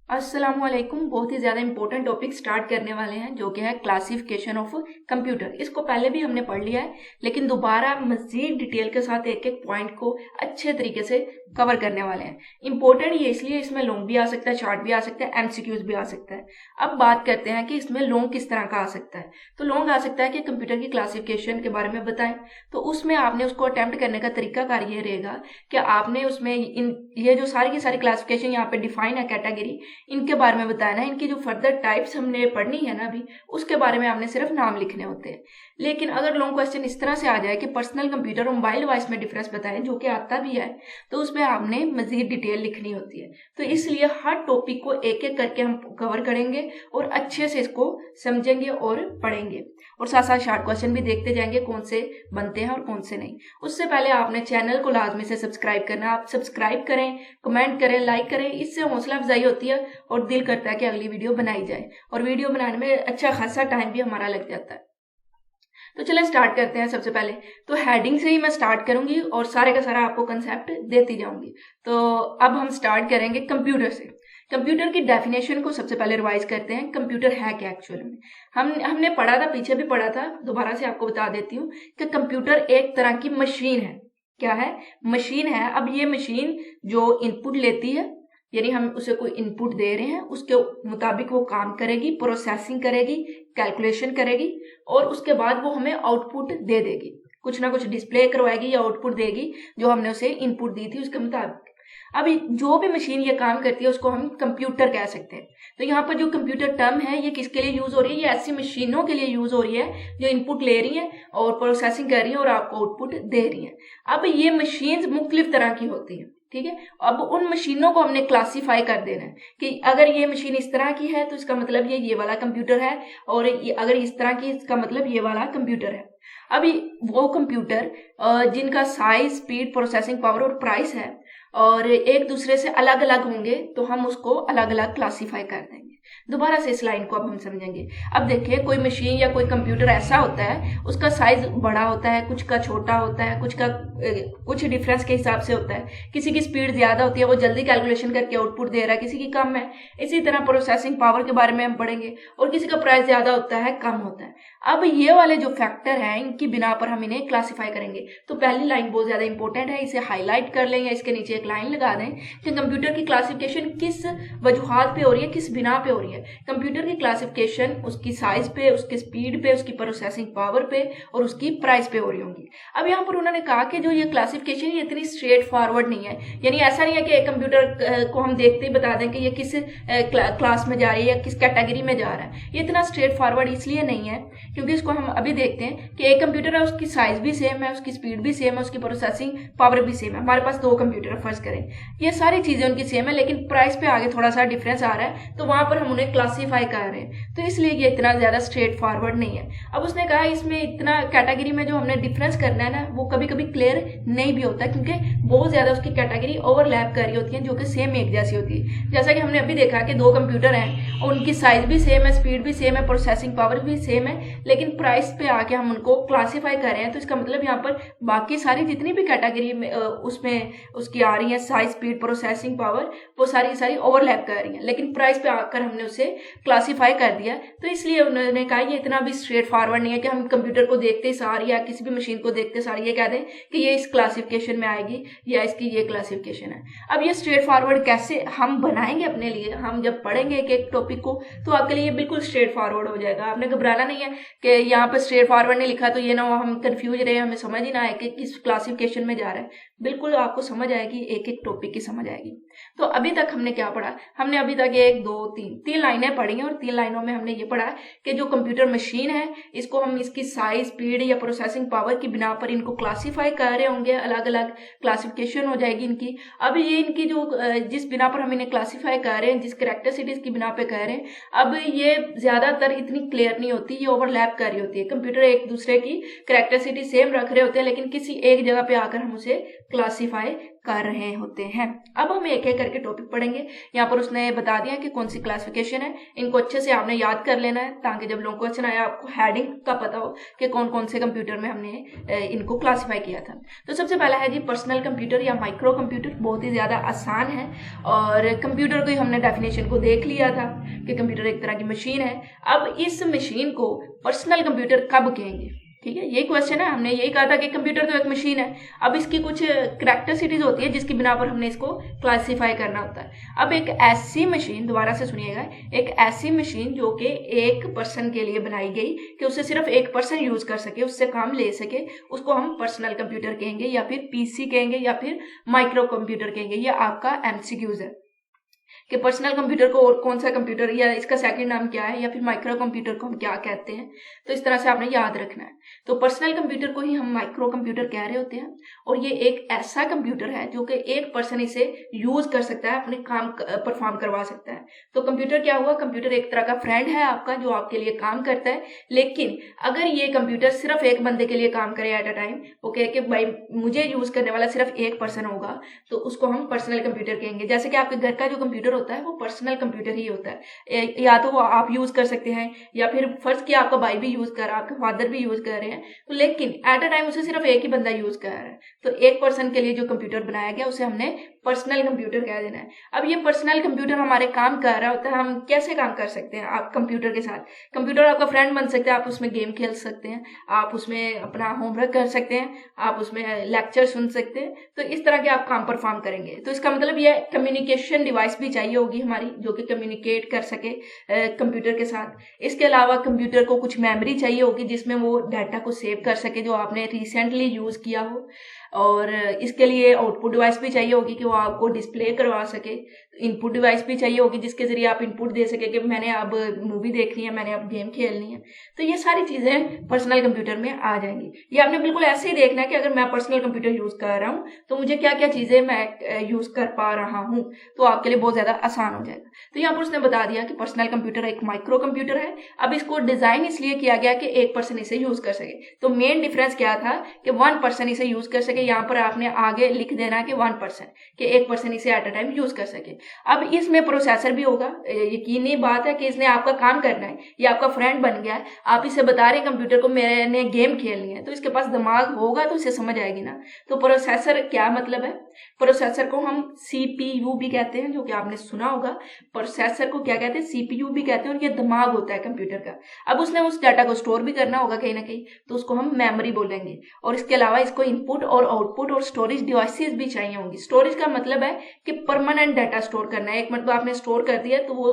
अस्सलामुअलैकुम। बहुत ही ज़्यादा इंपॉर्टेंट टॉपिक स्टार्ट करने वाले हैं जो कि है क्लासिफिकेशन ऑफ कंप्यूटर। इसको पहले भी हमने पढ़ लिया है, लेकिन दोबारा मज़ीद डिटेल के साथ एक एक पॉइंट को अच्छे तरीके से कवर करने वाले हैं। इंपॉर्टेंट ये इसलिए, इसमें लॉन्ग भी आ सकता है, शॉर्ट भी आ सकता है, एमसीक्यूज भी आ सकता है। अब बात करते हैं कि इसमें लॉन्ग किस तरह का आ सकता है। तो लॉन्ग आ सकता है कि कंप्यूटर की क्लासिफिकेशन के बारे में बताएं। तो उसमें आपने उसको अटेम्प्ट करने का तरीकाकार ये रहेगा कि आपने उसमें ये जो सारी की सारी क्लासिफिकेशन यहाँ पे डिफाइन है, कैटेगरी, इनके बारे में बताना है। इनकी जो फर्दर टाइप्स हमने पढ़नी है ना अभी, उसके बारे में आपने सिर्फ नाम लिखने होते हैं। लेकिन अगर लॉन्ग क्वेश्चन इस तरह से आ जाए कि पर्सनल कंप्यूटर और मोबाइल डिवाइस में डिफरेंस बताएं, जो कि आता भी है, तो उसमें आपने मजीद डिटेल लिखनी होती है। तो इसलिए हर टॉपिक को एक एक करके हम कवर करेंगे और अच्छे से इसको समझेंगे और पढ़ेंगे, और साथ साथ शॉर्ट क्वेश्चन भी देखते जाएंगे कौन से बनते हैं और कौन से नहीं। उससे पहले आपने चैनल को लाजमी से सब्सक्राइब करना। आप सब्सक्राइब करें, कमेंट करें, लाइक करें, इससे हौसला अफजाई होती है और दिल करता है कि अगली वीडियो बनाई जाए, और वीडियो बनाने में अच्छा खासा टाइम भी हमारा लग जाता है। तो चलिए स्टार्ट करते हैं। सबसे पहले तो हेडिंग से ही मैं स्टार्ट करूंगी और सारे का सारा आपको कंसेप्ट देती जाऊंगी। तो अब हम स्टार्ट करेंगे कंप्यूटर से। कंप्यूटर की डेफिनेशन को सबसे पहले रिवाइज करते हैं। कंप्यूटर है क्या एक्चुअल में? हमने पढ़ा था, पीछे भी पढ़ा था, दोबारा से आपको बता देती हूँ कि कंप्यूटर एक तरह की मशीन है। क्या है? मशीन है। अब ये मशीन जो इनपुट लेती है, यानी हम उसे कोई इनपुट दे रहे हैं, उसके मुताबिक वो काम करेगी, प्रोसेसिंग करेगी, कैलकुलेशन करेगी, और उसके बाद वो हमें आउटपुट दे देगी। कुछ ना कुछ डिस्प्ले करवाएगी या आउटपुट देगी जो हमने उसे इनपुट दी थी उसके मुताबिक। अब जो भी मशीन ये काम करती है उसको हम कंप्यूटर कह सकते हैं। तो यहाँ पर जो कंप्यूटर टर्म है ये किसके लिए यूज हो रही है? ये ऐसी मशीनों के लिए यूज हो रही है जो इनपुट ले रही है और प्रोसेसिंग कर रही है और आपको आउटपुट दे रही है। अब ये मशीन मुख्तलिफ तरह की होती है, ठीक है। अब उन मशीनों को हमने क्लासिफाई कर देना है कि अगर ये मशीन इस तरह की है तो इसका मतलब ये वाला कंप्यूटर है, और अगर इस तरह की, इसका मतलब ये वाला कंप्यूटर है। अभी वो कंप्यूटर जिनका साइज, स्पीड, प्रोसेसिंग पावर और प्राइस है और एक दूसरे से अलग अलग होंगे, तो हम उसको अलग अलग क्लासिफाई कर देंगे। दोबारा से इस लाइन को अब हम समझेंगे। अब देखिए, कोई मशीन या कोई कंप्यूटर ऐसा होता है, उसका साइज बड़ा होता है, कुछ का छोटा होता है, कुछ डिफरेंस के हिसाब से होता है। किसी की स्पीड ज्यादा होती है, वो जल्दी कैलकुलेशन करके आउटपुट दे रहा है, किसी की कम है। इसी तरह प्रोसेसिंग पावर के बारे में हम पढ़ेंगे, और किसी का प्राइस ज्यादा होता है, कम होता है। अब ये वाले जो फैक्टर हैं, इनकी बिना पर हम इन्हें क्लासिफाई करेंगे। तो पहली लाइन बहुत ज्यादा इंपॉर्टेंट है, इसे हाईलाइट कर लें या इसके नीचे एक लाइन लगा दें कि कंप्यूटर की क्लासिफिकेशन किस वजूहात पे हो रही है, किस बिना पे हो रही है। कंप्यूटर की क्लासिफिकेशन उसकी साइज पे, उसकी स्पीड पे, उसकी प्रोसेसिंग पावर पे और उसकी प्राइस पे हो रही होंगी। अब यहाँ पर उन्होंने कहा कि जो ये क्लासिफिकेशन ये इतनी स्ट्रेट फॉरवर्ड नहीं है, यानी ऐसा नहीं है कि एक कंप्यूटर को हम देखते ही बता दें कि ये किस क्लास में जा रही है या किस कैटेगरी में जा रहा है। ये इतना स्ट्रेट फॉरवर्ड इसलिए नहीं है क्योंकि इसको हम अभी देखते हैं कि एक कंप्यूटर है, उसकी साइज भी सेम है, उसकी स्पीड भी सेम है, उसकी प्रोसेसिंग पावर भी सेम है। हमारे पास दो कंप्यूटर फर्ज करें, ये सारी चीजें उनकी सेम है, लेकिन प्राइस पे आगे थोड़ा सा डिफरेंस आ रहा है, तो वहां पर हम उन्हें क्लासीफाई कर रहे हैं। तो इसलिए ये इतना ज्यादा स्ट्रेट फॉरवर्ड नहीं है। अब उसने कहा इसमें इतना कैटेगरी में जो हमने डिफरेंस करना है ना, वो कभी कभी क्लियर नहीं भी होता, क्योंकि बहुत ज्यादा उसकी कैटेगरी ओवरलैप कर रही होती है, जो कि सेम एक जैसी होती है। जैसा कि हमने अभी देखा कि दो कंप्यूटर हैं, उनकी साइज भी सेम है, स्पीड भी सेम है, प्रोसेसिंग पावर भी सेम है, लेकिन प्राइस पे आके हम उनको क्लासीफाई कर रहे हैं। तो इसका मतलब यहाँ पर बाकी सारी जितनी भी कैटेगरी में उसमें उसकी आ रही है, साइज, स्पीड, प्रोसेसिंग पावर, वो सारी ओवरलैप कर रही है, लेकिन प्राइस पे आकर हमने उसे क्लासीफाई कर दिया। तो इसलिए उन्होंने कहा ये इतना भी स्ट्रेट फॉरवर्ड नहीं है कि हम कंप्यूटर को देखते सारी या किसी भी मशीन को देखते सारी ये कह दें कि ये इस क्लासिफिकेशन में आएगी या इसकी ये क्लासिफिकेशन है। अब ये स्ट्रेट फॉरवर्ड कैसे हम बनाएंगे अपने लिए? हम जब पढ़ेंगे एक एक टॉपिक को तो आपके लिए बिल्कुल स्ट्रेट फॉरवर्ड हो जाएगा। आपने घबराना नहीं है कि यहाँ पर स्ट्रेट फॉरवर्ड नहीं लिखा तो ये ना हो हम कंफ्यूज रहे, हमें समझ ही ना आए कि किस क्लासिफिकेशन में जा रहा है। बिल्कुल आपको समझ आएगी, एक एक टॉपिक की समझ आएगी। तो अभी तक हमने क्या पढ़ा? हमने अभी तक एक दो तीन लाइनें पढ़ी हैं, और 3 लाइनों में हमने ये पढ़ा कि जो कंप्यूटर मशीन है, इसको हम इसकी साइज, स्पीड या प्रोसेसिंग पावर की बिना पर इनको क्लासीफाई कर रहे होंगे, अलग अलग क्लासिफिकेशन हो जाएगी इनकी। अब ये इनकी जो जिस बिना पर हम इन्हें क्लासीफाई कर रहे हैं, जिस कैरेक्टरिस्टिक्स की बिना पे कर रहे हैं, अब ये ज्यादातर इतनी क्लियर नहीं होती, ये ओवरलैप कर रही होती है। कंप्यूटर एक दूसरे की कैरेक्टरिस्टिक सेम रख रहे होते हैं, लेकिन किसी एक जगह पे आकर हम उसे क्लासीफाई कर रहे होते हैं। अब हम एक एक करके टॉपिक पढ़ेंगे। यहाँ पर उसने बता दिया कि कौन सी क्लासिफिकेशन है, इनको अच्छे से आपने याद कर लेना है ताकि जब लोगों को क्वेश्चन आया आपको हेडिंग का पता हो कि कौन कौन से कंप्यूटर में हमने इनको क्लासीफाई किया था। तो सबसे पहला है जी पर्सनल कंप्यूटर या माइक्रो कंप्यूटर। बहुत ही ज़्यादा आसान है और कंप्यूटर को ही हमने डेफिनेशन को देख लिया था कि कंप्यूटर एक तरह की मशीन है। अब इस मशीन को पर्सनल कंप्यूटर कब कहेंगे, ठीक है, ये क्वेश्चन है। हमने यही कहा था कि कंप्यूटर तो एक मशीन है। अब इसकी कुछ करैक्टरिस्टिक्स होती है जिसकी बिना पर हमने इसको क्लासिफाई करना होता है। अब एक ऐसी मशीन, दोबारा से सुनिएगा, एक ऐसी मशीन जो कि एक पर्सन के लिए बनाई गई कि उसे सिर्फ एक पर्सन यूज कर सके, उससे काम ले सके, उसको हम पर्सनल कंप्यूटर कहेंगे या फिर पीसी कहेंगे या फिर माइक्रो कंप्यूटर कहेंगे। ये आपका एमसीक्यूज है कि पर्सनल कंप्यूटर को और कौन सा कंप्यूटर या इसका सेकंड नाम क्या है या फिर माइक्रो कंप्यूटर को हम क्या कहते हैं। तो इस तरह से आपने याद रखना है। तो पर्सनल कंप्यूटर को ही हम माइक्रो कंप्यूटर कह रहे होते हैं और ये एक ऐसा कंप्यूटर है जो कि एक पर्सन इसे यूज कर सकता है, अपने काम परफॉर्म करवा सकता है। तो कंप्यूटर क्या हुआ, कंप्यूटर एक तरह का फ्रेंड है आपका जो आपके लिए काम करता है। लेकिन अगर ये कंप्यूटर सिर्फ एक बंदे के लिए काम करे एट अ टाइम, वो कहे कि भाई मुझे यूज करने वाला सिर्फ एक पर्सन होगा, तो उसको हम पर्सनल कंप्यूटर कहेंगे। जैसे कि आपके घर का जो कंप्यूटर होता है वो पर्सनल कंप्यूटर ही होता है, या तो वो आप यूज कर सकते हैं या फिर फर्ज किया आपका भाई भी यूज कर रहा है, आपके फादर भी यूज कर रहे हैं, तो लेकिन एट अ टाइम उसे सिर्फ एक ही बंदा यूज कर रहा है। तो एक पर्सन के लिए जो कंप्यूटर बनाया गया उसे हमने पर्सनल कंप्यूटर कह देना है। अब ये पर्सनल कंप्यूटर हमारे काम कर रहा होता है। हम कैसे काम कर सकते हैं आप कंप्यूटर के साथ? कंप्यूटर आपका फ्रेंड बन सकते हैं, आप उसमें गेम खेल सकते हैं, आप उसमें अपना होमवर्क कर सकते हैं, आप उसमें लेक्चर सुन सकते हैं। तो इस तरह के आप काम परफॉर्म करेंगे। तो इसका मतलब ये कम्युनिकेशन डिवाइस भी चाहिए होगी हमारी जो कि कम्युनिकेट कर सके कंप्यूटर के साथ। इसके अलावा कंप्यूटर को कुछ मेमोरी चाहिए होगी जिसमें वो डाटा को सेव कर सके जो आपने रिसेंटली यूज किया हो। और इसके लिए आउटपुट डिवाइस भी चाहिए होगी कि वो आपको डिस्प्ले करवा सके। इनपुट डिवाइस भी चाहिए होगी जिसके जरिए आप इनपुट दे सके कि मैंने अब मूवी देखनी है, मैंने अब गेम खेलनी है। तो ये सारी चीजें पर्सनल कंप्यूटर में आ जाएंगी। ये आपने बिल्कुल ऐसे ही देखना है कि अगर मैं पर्सनल कंप्यूटर यूज कर रहा हूँ तो मुझे क्या क्या चीजें मैं यूज कर पा रहा हूँ, तो आपके लिए बहुत ज्यादा आसान हो जाएगा। तो यहाँ पर उसने बता दिया कि पर्सनल कंप्यूटर एक माइक्रो कंप्यूटर है। अब इसको डिजाइन इसलिए किया गया कि एक पर्सन इसे यूज कर सके। तो मेन डिफरेंस क्या था कि वन पर्सन इसे यूज कर सके। यहाँ पर आपने आगे लिख देना कि वन पर्सन, कि एक पर्सन इसे एट अ टाइम यूज कर सके। अब इसमें प्रोसेसर भी होगा। यकीनी बात है कि इसने आपका काम करना है, ये आपका फ्रेंड बन गया है। आप इसे बता रहे कंप्यूटर को मैंने गेम खेलनी है, तो इसके पास दिमाग होगा तो इसे समझ आएगी ना। तो प्रोसेसर क्या मतलब है? प्रोसेसर को हम सीपीयू भी कहते हैं, जो कि आपने सुना होगा। प्रोसेसर को क्या कहते हैं? सीपीयू भी कहते हैं। और ये दिमाग होता है कंप्यूटर का। अब उसने उस डाटा को स्टोर भी करना होगा कहीं ना कहीं, तो उसको हम मेमोरी बोलेंगे। और इसके अलावा इसको इनपुट और आउटपुट और स्टोरेज डिवाइसेस भी चाहिए होंगी। स्टोरेज का मतलब है कि परमानेंट डाटा स्टोर करना है। एक मतलब आपने स्टोर कर दिया तो वो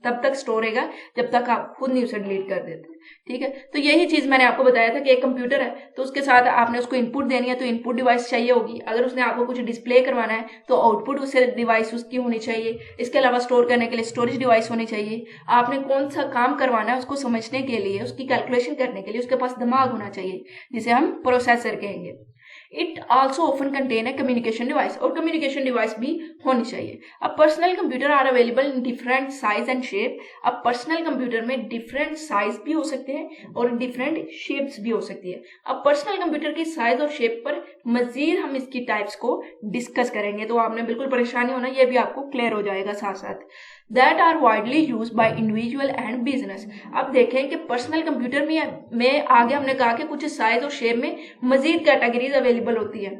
तब तक स्टोर रहेगा जब तक आप खुद नहीं उसे डिलीट कर देते, ठीक है। तो यही चीज मैंने आपको बताया था कि एक कंप्यूटर है तो उसके साथ आपने उसको इनपुट देनी है, तो इनपुट डिवाइस चाहिए होगी। अगर उसने आपको कुछ डिस्प्ले करवाना है तो आउटपुट उससे डिवाइस उसकी होनी चाहिए। इसके अलावा स्टोर करने के लिए स्टोरेज डिवाइस होनी चाहिए। आपने कौन सा काम करवाना है उसको समझने के लिए, उसकी कैलकुलेशन करने के लिए उसके पास दिमाग होना चाहिए, जिसे हम प्रोसेसर कहेंगे। इट ऑल्सो ऑफन कंटेन है कम्युनिकेशन डिवाइस, और कम्युनिकेशन डिवाइस भी होनी चाहिए। अब personal computer are available in different size and shape. अब पर्सनल कंप्यूटर में डिफरेंट साइज भी हो सकते हैं और डिफरेंट शेप्स भी हो सकती है। अब पर्सनल कंप्यूटर की साइज और शेप पर मजीद हम इसकी टाइप्स को डिस्कस करेंगे, तो आपने बिल्कुल परेशानी होना, ये भी आपको क्लियर हो जाएगा साथ साथ। That are widely use by individual and business. अब देखें कि पर्सनल कंप्यूटर में आगे हमने कहा कि कुछ साइज और शेप में मजीद कैटेगरीज अवेलेबल होती है।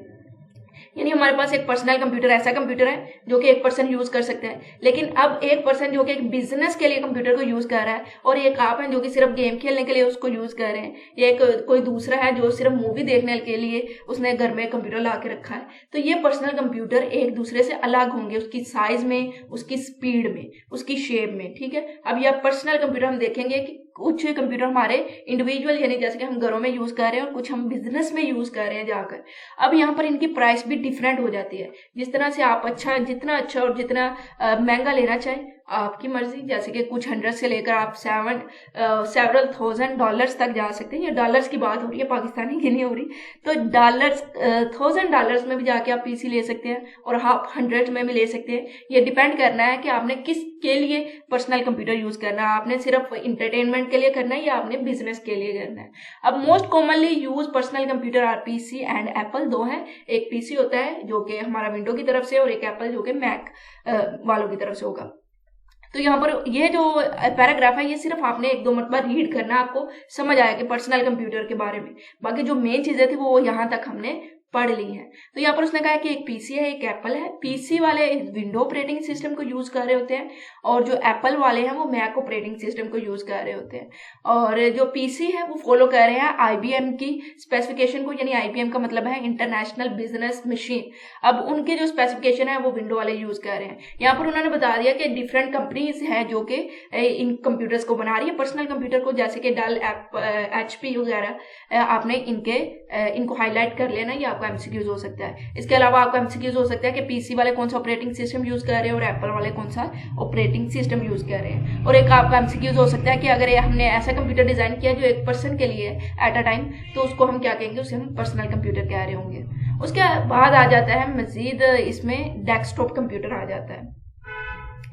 यानी हमारे पास एक पर्सनल कंप्यूटर ऐसा कंप्यूटर है जो कि एक पर्सन यूज कर सकता है, लेकिन अब एक पर्सन जो कि एक बिजनेस के लिए कंप्यूटर को यूज कर रहा है, और एक आप हैं जो कि सिर्फ गेम खेलने के लिए उसको यूज कर रहे हैं, या एक कोई दूसरा है जो सिर्फ मूवी देखने के लिए उसने घर में कंप्यूटर ला के रखा है। तो ये पर्सनल कंप्यूटर एक दूसरे से अलग होंगे, उसकी साइज में, उसकी स्पीड में, उसकी शेप में, ठीक है। अब यह पर्सनल कंप्यूटर हम देखेंगे कि कुछ कंप्यूटर हमारे इंडिविजुअल यानी जैसे कि हम घरों में यूज कर रहे हैं और कुछ हम बिजनेस में यूज कर रहे हैं जाकर। अब यहाँ पर इनकी प्राइस भी डिफरेंट हो जाती है। जिस तरह से आप जितना अच्छा और जितना महंगा लेना चाहें आपकी मर्जी, जैसे कि कुछ 100 से लेकर आप सेवरल $1000 तक जा सकते हैं। ये डॉलर्स की बात हो रही है, पाकिस्तानी की नहीं हो रही। तो $1000 में भी जाके आप पीसी ले सकते हैं और आप 100 में भी ले सकते हैं। ये डिपेंड करना है कि आपने किसके लिए पर्सनल कंप्यूटर यूज करना है। आपने सिर्फ इंटरटेनमेंट के लिए करना है या आपने बिजनेस के लिए करना है। अब most commonly use personal computer are PC and Apple, दो है। एक पीसी होता है जो कि हमारा विंडो की तरफ से, और एक एप्पल जो कि मैक वालों की तरफ से होगा। तो यहाँ पर ये जो पैराग्राफ है ये सिर्फ आपने 1-2 मरतबा रीड करना, आपको समझ आया कि पर्सनल कंप्यूटर के बारे में। बाकी जो मेन चीजें थी वो यहाँ तक हमने पढ़ ली है। तो यहाँ पर उसने कहा कि एक पीसी है, एक एप्पल है। पीसी वाले विंडो ऑपरेटिंग सिस्टम को यूज कर रहे होते हैं और जो एप्पल वाले हैं वो मैक ऑपरेटिंग सिस्टम को यूज कर रहे होते हैं। और जो पीसी है वो फॉलो कर रहे हैं आईबीएम की स्पेसिफिकेशन को, यानी आईबीएम का मतलब है इंटरनेशनल बिजनेस मशीन। अब उनके जो स्पेसिफिकेशन है वो विंडो वाले यूज कर रहे हैं। यहाँ पर उन्होंने बता दिया कि डिफरेंट कंपनीज हैं जो कि इन कंप्यूटर्स को बना रही है, पर्सनल कंप्यूटर को, जैसे कि डेल, HP वगैरह। आपने इनको हाईलाइट कर लेना, ये आपका एमसीक्यूज हो सकता है। इसके अलावा आपका एमसीक्यूज हो सकता है कि पीसी वाले कौन सा ऑपरेटिंग सिस्टम यूज कर रहे हैं और एप्पल वाले कौन सा ऑपरेटिंग सिस्टम यूज कर रहे हैं। और एक आपका एमसीक्यूज हो सकता है कि अगर हमने ऐसा कंप्यूटर डिजाइन किया जो एक पर्सन के लिए एट अ टाइम, तो उसको हम क्या कहेंगे, उसे हम पर्सनल कंप्यूटर कह रहे होंगे। उसके बाद आ जाता है मजीद, इसमें डेस्कटॉप कंप्यूटर आ जाता है,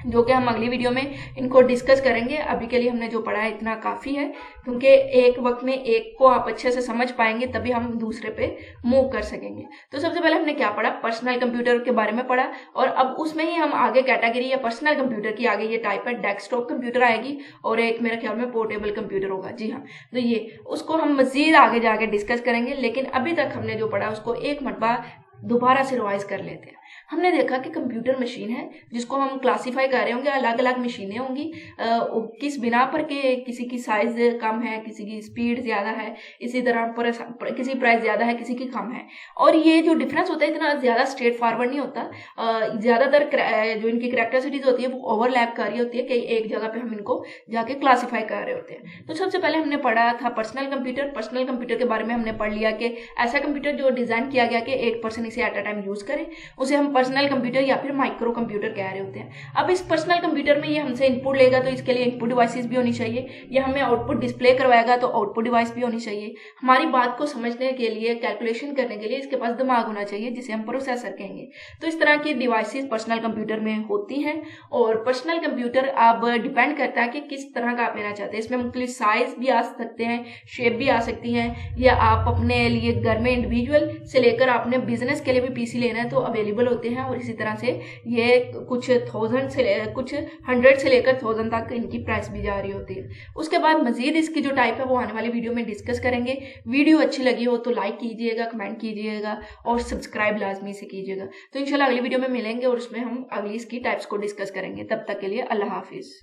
जो कि हम अगली वीडियो में इनको डिस्कस करेंगे। अभी के लिए हमने जो पढ़ा है इतना काफी है, क्योंकि एक वक्त में एक को आप अच्छे से समझ पाएंगे तभी हम दूसरे पे मूव कर सकेंगे। तो सबसे पहले हमने क्या पढ़ा, पर्सनल कंप्यूटर के बारे में पढ़ा, और अब उसमें ही हम आगे कैटेगरी या पर्सनल कंप्यूटर की आगे ये टाइप है डेस्कटॉप कंप्यूटर आएगी, और एक मेरे ख्याल में पोर्टेबल कंप्यूटर होगा। जी हाँ, तो ये उसको हम मजीद आगे जाके डिस्कस करेंगे, लेकिन अभी तक हमने जो पढ़ा उसको एक मरतबा दोबारा से रिवाइज कर लेते हैं। हमने देखा कि कंप्यूटर मशीन है जिसको हम क्लासिफाई कर रहे होंगे, अलग अलग मशीनें होंगी, किस बिना पर के किसी की साइज कम है, किसी की स्पीड ज्यादा है, इसी तरह पर किसी प्राइस ज्यादा है, किसी की कम है। और ये जो डिफरेंस होता है इतना ज्यादा स्ट्रेट फॉरवर्ड नहीं होता। ज्यादातर जो इनकी कैरेक्टरिस्टिक्स होती है वो ओवरलैप कर रही होती है कि एक जगह पे हम इनको जाके क्लासिफाई कर रहे होते हैं। तो सबसे पहले हमने पढ़ा था पर्सनल कंप्यूटर। पर्सनल कंप्यूटर के बारे में हमने पढ़ लिया कि ऐसा कंप्यूटर जो डिजाइन किया गया कि एक पर्सन इसे एट अ टाइम यूज करे, उसे हम पर्सनल कंप्यूटर या फिर माइक्रो कंप्यूटर कह रहे होते हैं। अब इस पर्सनल कंप्यूटर में ये हमसे इनपुट लेगा तो इसके लिए इनपुट डिवाइसेस भी होनी चाहिए, या हमें आउटपुट डिस्प्ले करवाएगा तो आउटपुट डिवाइस भी होनी चाहिए। हमारी बात को समझने के लिए, कैलकुलेशन करने के लिए इसके पास दिमाग होना चाहिए, जिसे हम प्रोसेसर कहेंगे। तो इस तरह की डिवाइसेस पर्सनल कंप्यूटर में होती हैं। और पर्सनल कंप्यूटर अब डिपेंड करता है कि किस तरह का आप लेना चाहते हैं। इसमें मुख्तलिफ साइज भी आ सकते हैं, शेप भी आ सकती हैं, या आप अपने लिए घर में इंडिविजुअल से लेकर आपने बिजनेस के लिए भी पीसी लेना है तो अवेलेबल होते हैं। और इसी तरह से ये कुछ 100 से लेकर 1000 तक इनकी प्राइस भी जा रही होती है। उसके बाद मजीद इसकी जो टाइप है वो आने वाली वीडियो में डिस्कस करेंगे। वीडियो अच्छी लगी हो तो लाइक कीजिएगा, कमेंट कीजिएगा और सब्सक्राइब लाजमी से कीजिएगा। तो इंशाल्लाह अगली वीडियो में मिलेंगे और उसमें हम अगली इसकी टाइप्स को डिस्कस करेंगे। तब तक के लिए अल्लाह हाफिज।